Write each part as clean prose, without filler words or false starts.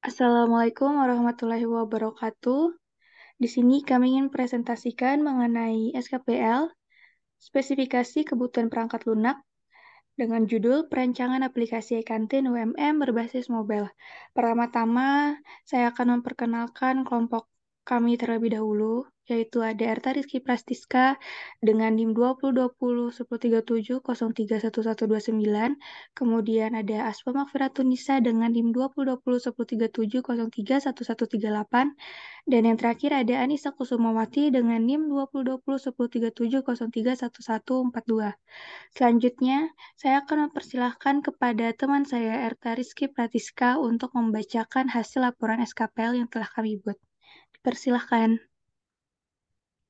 Assalamualaikum warahmatullahi wabarakatuh. Di sini kami ingin presentasikan mengenai SKPL, spesifikasi kebutuhan perangkat lunak, dengan judul Perancangan Aplikasi e-Kantin UMM berbasis mobile. Pertama-tama, saya akan memperkenalkan kelompok kami terlebih dahulu, yaitu ada Erta Rizky Prastiska dengan NIM 20201037031129, kemudian ada Asfa Makfiratunisa dengan NIM 20201037031138, dan yang terakhir ada Anissa Kusumawati dengan NIM 20201037031142. Selanjutnya, saya akan mempersilahkan kepada teman saya, Erta Rizky Pratiska, untuk membacakan hasil laporan SKPL yang telah kami buat. Dipersilahkan.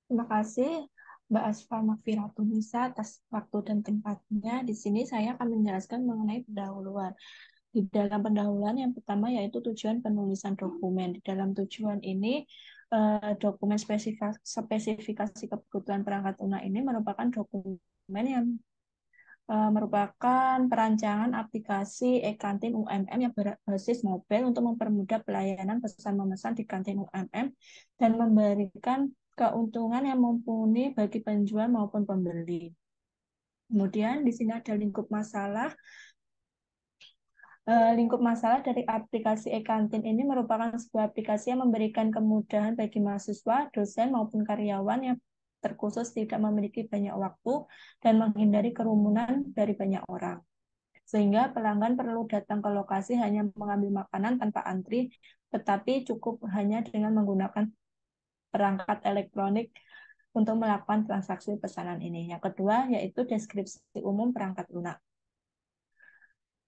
Terima kasih Mbak Asfa Makfiratunisa atas waktu dan tempatnya. Di sini saya akan menjelaskan mengenai pendahuluan. Di dalam pendahuluan yang pertama yaitu tujuan penulisan dokumen. Di dalam tujuan ini dokumen spesifikasi kebutuhan perangkat lunak ini merupakan dokumen yang merupakan perancangan aplikasi e-kantin UMM yang berbasis mobile untuk mempermudah pelayanan pesan memesan di kantin UMM dan memberikan keuntungan yang mumpuni bagi penjual maupun pembeli. Kemudian di sini ada lingkup masalah. Lingkup masalah dari aplikasi e-kantin ini merupakan sebuah aplikasi yang memberikan kemudahan bagi mahasiswa, dosen maupun karyawan yang terkhusus tidak memiliki banyak waktu dan menghindari kerumunan dari banyak orang. Sehingga pelanggan perlu datang ke lokasi hanya mengambil makanan tanpa antri, tetapi cukup hanya dengan menggunakan perangkat elektronik untuk melakukan transaksi pesanan ini. Yang kedua yaitu deskripsi umum perangkat lunak.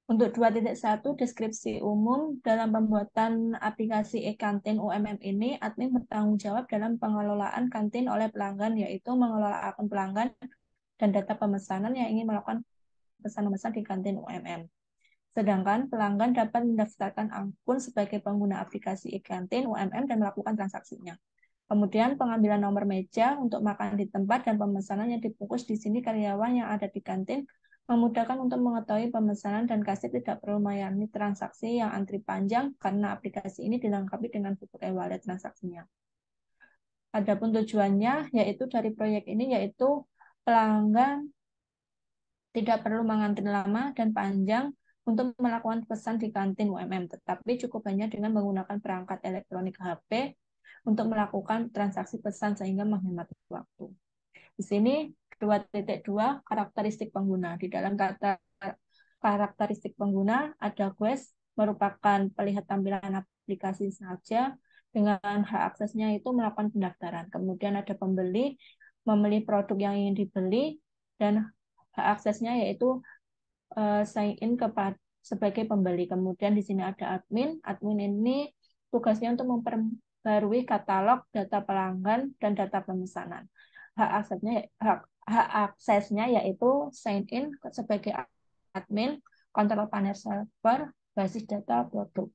Untuk 2.1 deskripsi umum dalam pembuatan aplikasi e-kantin UMM ini, admin bertanggung jawab dalam pengelolaan kantin oleh pelanggan, yaitu mengelola akun pelanggan dan data pemesanan yang ingin melakukan pesan-pesan di kantin UMM. Sedangkan pelanggan dapat mendaftarkan akun sebagai pengguna aplikasi e-kantin UMM dan melakukan transaksinya. Kemudian pengambilan nomor meja untuk makan di tempat dan pemesanan yang dibungkus di sini karyawan yang ada di kantin memudahkan untuk mengetahui pemesanan dan kasir tidak perlu melayani transaksi yang antri panjang karena aplikasi ini dilengkapi dengan fitur e-wallet transaksinya. Adapun tujuannya yaitu dari proyek ini yaitu pelanggan tidak perlu mengantri lama dan panjang untuk melakukan pesan di kantin UMM, tetapi cukup hanya dengan menggunakan perangkat elektronik HP untuk melakukan transaksi pesan sehingga menghemat waktu. Di sini 2.2 karakteristik pengguna. Di dalam kata karakteristik pengguna ada quest merupakan pelihat tampilan aplikasi saja dengan hak aksesnya itu melakukan pendaftaran. Kemudian ada pembeli memilih produk yang ingin dibeli dan hak aksesnya yaitu sign in sebagai pembeli. Kemudian di sini ada admin. Admin ini tugasnya untuk memperbarui katalog data pelanggan dan data pemesanan. Hak aksesnya yaitu sign in sebagai admin, kontrol panel server, basis data produk.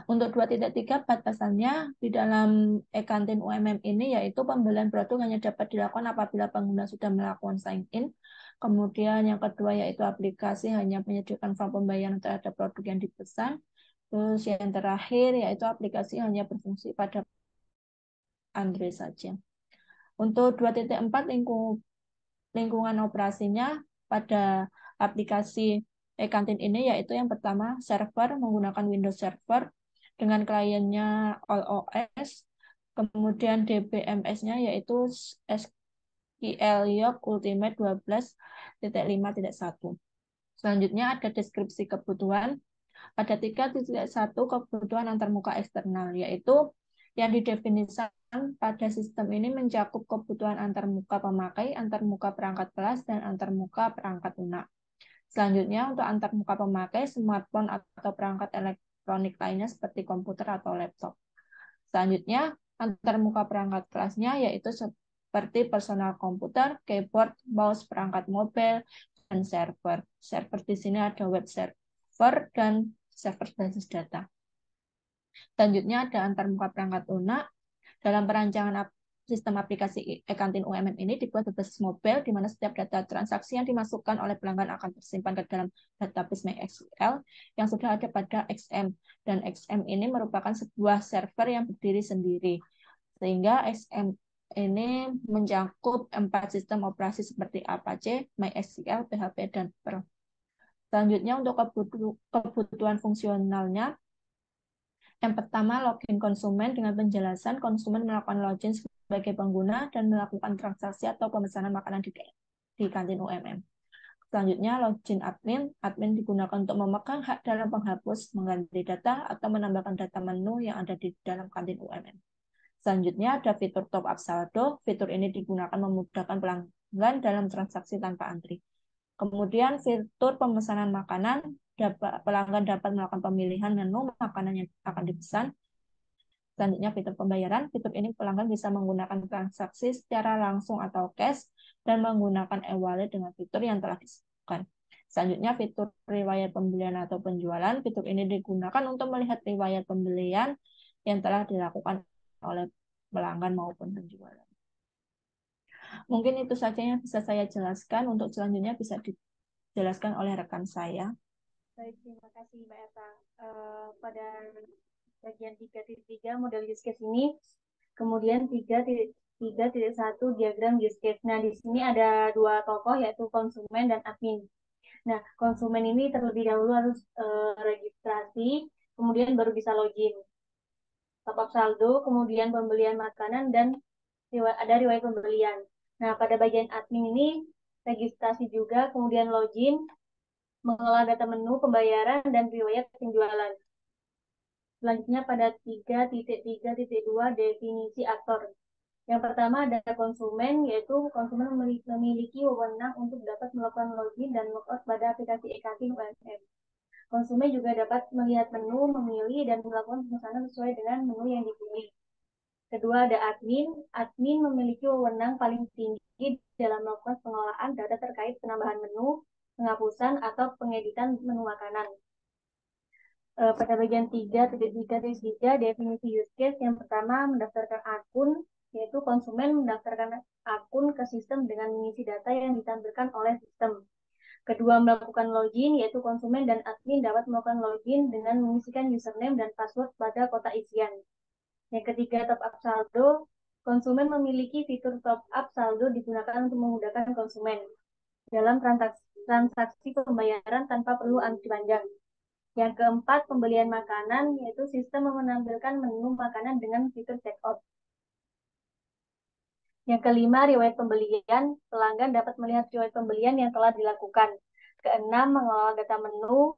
Untuk 2.3 batasannya di dalam e-kantin UMM ini yaitu pembelian produk hanya dapat dilakukan apabila pengguna sudah melakukan sign in. Kemudian yang kedua yaitu aplikasi hanya menyediakan form pembayaran terhadap produk yang dipesan. Terus yang terakhir yaitu aplikasi hanya berfungsi pada Android saja. Untuk 2.4 lingkungan operasinya pada aplikasi e-kantin ini yaitu yang pertama server menggunakan Windows Server dengan kliennya All OS, kemudian DBMS-nya yaitu SQL Yok Ultimate 12.5.1. Selanjutnya ada deskripsi kebutuhan. Ada 3.1 kebutuhan antarmuka eksternal, yaitu yang didefinisikan pada sistem ini mencakup kebutuhan antarmuka pemakai, antarmuka perangkat kelas, dan antarmuka perangkat lunak. Selanjutnya, untuk antarmuka pemakai, smartphone atau perangkat elektronik lainnya seperti komputer atau laptop. Selanjutnya, antarmuka perangkat kelasnya yaitu seperti personal komputer, keyboard, mouse, perangkat mobile, dan server. Server di sini ada web server dan server basis data. Selanjutnya ada antarmuka perangkat lunak. Dalam perancangan Sistem aplikasi e-kantin UMM ini dibuat berbasis mobile, di mana setiap data transaksi yang dimasukkan oleh pelanggan akan tersimpan ke dalam database MySQL yang sudah ada pada XM. Dan XM ini merupakan sebuah server yang berdiri sendiri. Sehingga XM ini mencakup 4 sistem operasi seperti Apache, MySQL, PHP, dan Perl. Selanjutnya untuk kebutuhan fungsionalnya, yang pertama, login konsumen dengan penjelasan konsumen melakukan login sebagai pengguna dan melakukan transaksi atau pemesanan makanan di kantin UMM. Selanjutnya, login admin. Admin digunakan untuk memegang hak dalam penghapus, mengganti data, atau menambahkan data menu yang ada di dalam kantin UMM. Selanjutnya, ada fitur top up saldo. Fitur ini digunakan memudahkan pelanggan dalam transaksi tanpa antri. Kemudian fitur pemesanan makanan, pelanggan dapat melakukan pemilihan menu makanan yang akan dipesan. Selanjutnya fitur pembayaran, fitur ini pelanggan bisa menggunakan transaksi secara langsung atau cash dan menggunakan e-wallet dengan fitur yang telah disediakan. Selanjutnya fitur riwayat pembelian atau penjualan, fitur ini digunakan untuk melihat riwayat pembelian yang telah dilakukan oleh pelanggan maupun penjualan. Mungkin itu saja yang bisa saya jelaskan. Untuk selanjutnya bisa dijelaskan oleh rekan saya. Baik, terima kasih Mbak Esa. Pada bagian 3.3 model use case ini, kemudian 3.1 diagram use case. Nah, di sini ada dua tokoh, yaitu konsumen dan admin. Nah, konsumen ini terlebih dahulu harus registrasi, kemudian baru bisa login. Top up saldo, kemudian pembelian makanan, dan ada riwayat pembelian. Nah, pada bagian admin ini, registrasi juga, kemudian login, mengelola data menu, pembayaran, dan riwayat penjualan. Selanjutnya pada 3.3.2 definisi aktor. Yang pertama ada konsumen, yaitu konsumen memiliki wewenang untuk dapat melakukan login dan logout pada aplikasi e-kantin UMM. Konsumen juga dapat melihat menu, memilih, dan melakukan pemesanan sesuai dengan menu yang dipilih. Kedua ada admin. Admin memiliki wewenang paling tinggi dalam melakukan pengelolaan data terkait penambahan menu, penghapusan, atau pengeditan menu makanan. Pada bagian 3.3 definisi use case, yang pertama mendaftarkan akun, yaitu konsumen mendaftarkan akun ke sistem dengan mengisi data yang ditampilkan oleh sistem. Kedua, melakukan login, yaitu konsumen dan admin dapat melakukan login dengan mengisikan username dan password pada kotak isian. Yang ketiga, top up saldo. Konsumen memiliki fitur top up saldo digunakan untuk memudahkan konsumen dalam transaksi pembayaran tanpa perlu antri panjang. Yang keempat, pembelian makanan, yaitu sistem menampilkan menu makanan dengan fitur check out. Yang kelima, riwayat pembelian. Pelanggan dapat melihat riwayat pembelian yang telah dilakukan. Keenam, mengelola data menu.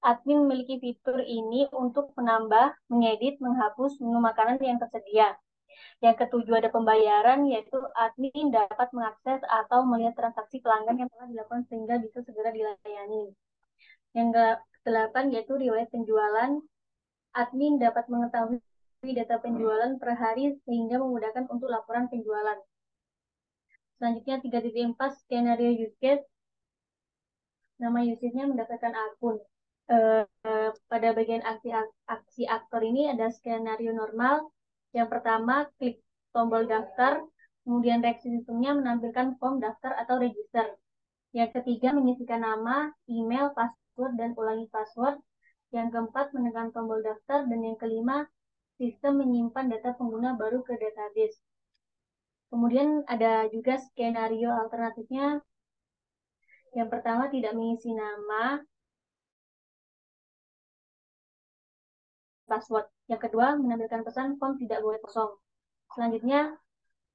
Admin memiliki fitur ini untuk menambah, mengedit, menghapus menu makanan yang tersedia. Yang ketujuh, ada pembayaran, yaitu admin dapat mengakses atau melihat transaksi pelanggan yang telah dilakukan sehingga bisa segera dilayani. Yang ke-8, yaitu riwayat penjualan. Admin dapat mengetahui data penjualan per hari sehingga memudahkan untuk laporan penjualan. Selanjutnya 3.4 skenario use case. Nama use case-nya mendaftarkan akun. Pada bagian aksi aktor ini ada skenario normal. Yang pertama, klik tombol daftar, kemudian reaksi sistemnya menampilkan form daftar atau register. Yang ketiga, menyisikan nama, email, password, dan ulangi password. Yang keempat, menekan tombol daftar. Dan yang kelima, sistem menyimpan data pengguna baru ke database. Kemudian ada juga skenario alternatifnya. Yang pertama, tidak mengisi nama, password. Yang kedua, menampilkan pesan form tidak boleh kosong. Selanjutnya,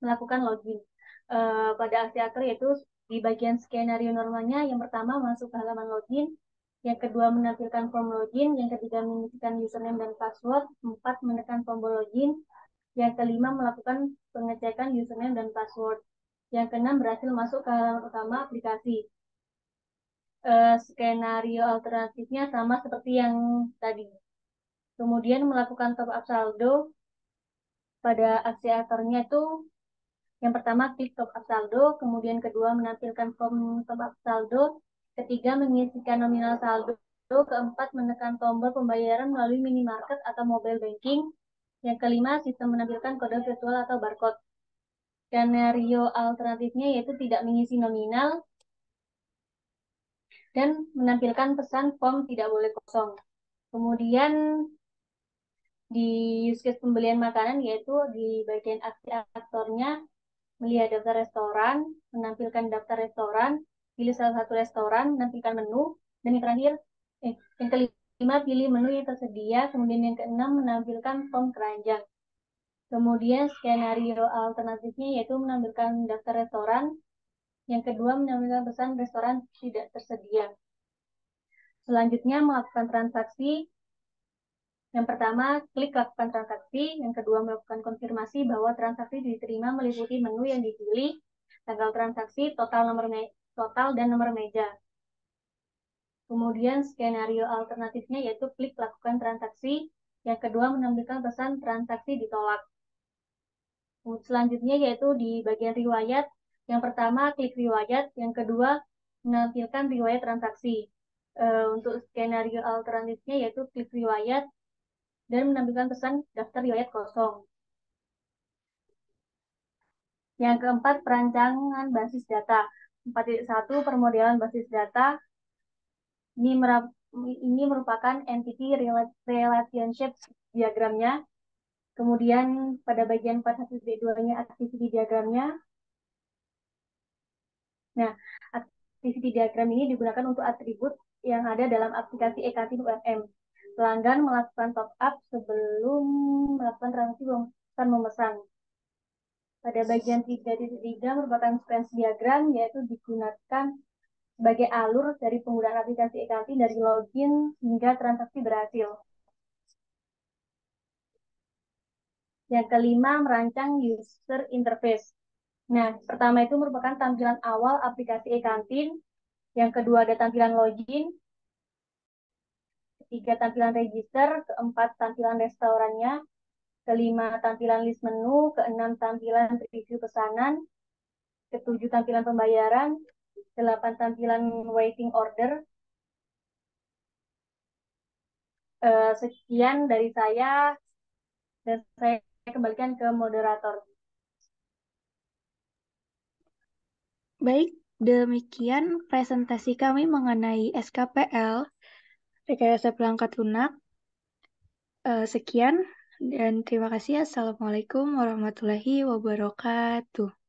melakukan login. Pada aksi aktor yaitu di bagian skenario normalnya, yang pertama masuk ke halaman login, yang kedua menampilkan form login, yang ketiga mengisikan username dan password, empat menekan tombol login, yang kelima melakukan pengecekan username dan password, yang keenam berhasil masuk ke halaman utama aplikasi. Skenario alternatifnya sama seperti yang tadi. Kemudian melakukan top up saldo. Pada aksi aktornya itu yang pertama klik top up saldo, kemudian kedua menampilkan form top up saldo, ketiga mengisikan nominal saldo, keempat menekan tombol pembayaran melalui minimarket atau mobile banking, yang kelima sistem menampilkan kode virtual atau barcode. Skenario alternatifnya yaitu tidak mengisi nominal dan menampilkan pesan form tidak boleh kosong. Kemudian di use case pembelian makanan yaitu di bagian aksi aktornya melihat daftar restoran, menampilkan daftar restoran, pilih salah satu restoran, menampilkan menu, dan yang terakhir, yang kelima pilih menu yang tersedia, kemudian yang keenam menampilkan form keranjang. Kemudian skenario alternatifnya yaitu menampilkan daftar restoran, yang kedua menampilkan pesan restoran tidak tersedia. Selanjutnya melakukan transaksi. Yang pertama, klik lakukan transaksi. Yang kedua, melakukan konfirmasi bahwa transaksi diterima meliputi menu yang dipilih, tanggal transaksi, total dan nomor meja. Kemudian skenario alternatifnya yaitu klik lakukan transaksi. Yang kedua, menampilkan pesan transaksi ditolak. Selanjutnya yaitu di bagian riwayat. Yang pertama, klik riwayat. Yang kedua, menampilkan riwayat transaksi. Untuk skenario alternatifnya yaitu klik riwayat dan menampilkan pesan daftar riwayat kosong. Yang keempat, perancangan basis data. 4.1 permodelan basis data. Ini merupakan entity relationship diagramnya. Kemudian pada bagian 4.1.2-nya activity diagramnya. Nah, activity diagram ini digunakan untuk atribut yang ada dalam aplikasi e-kantin UMM. Pelanggan melakukan top up sebelum melakukan transaksi memesan. Pada bagian 3.3 merupakan sequence diagram, yaitu digunakan sebagai alur dari penggunaan aplikasi e-kantin dari login hingga transaksi berhasil. Yang kelima, merancang user interface. Nah, pertama itu merupakan tampilan awal aplikasi e-kantin. Yang kedua ada tampilan login. Ketiga, tampilan register. Keempat, tampilan restorannya. Kelima, tampilan list menu. Keenam, tampilan review pesanan. Ketujuh, tampilan pembayaran. 8, tampilan waiting order. Sekian dari saya, dan saya kembalikan ke moderator. Baik, demikian presentasi kami mengenai SKPL, Rekayasa Perangkat Lunak. Sekian, dan terima kasih. Assalamualaikum warahmatullahi wabarakatuh.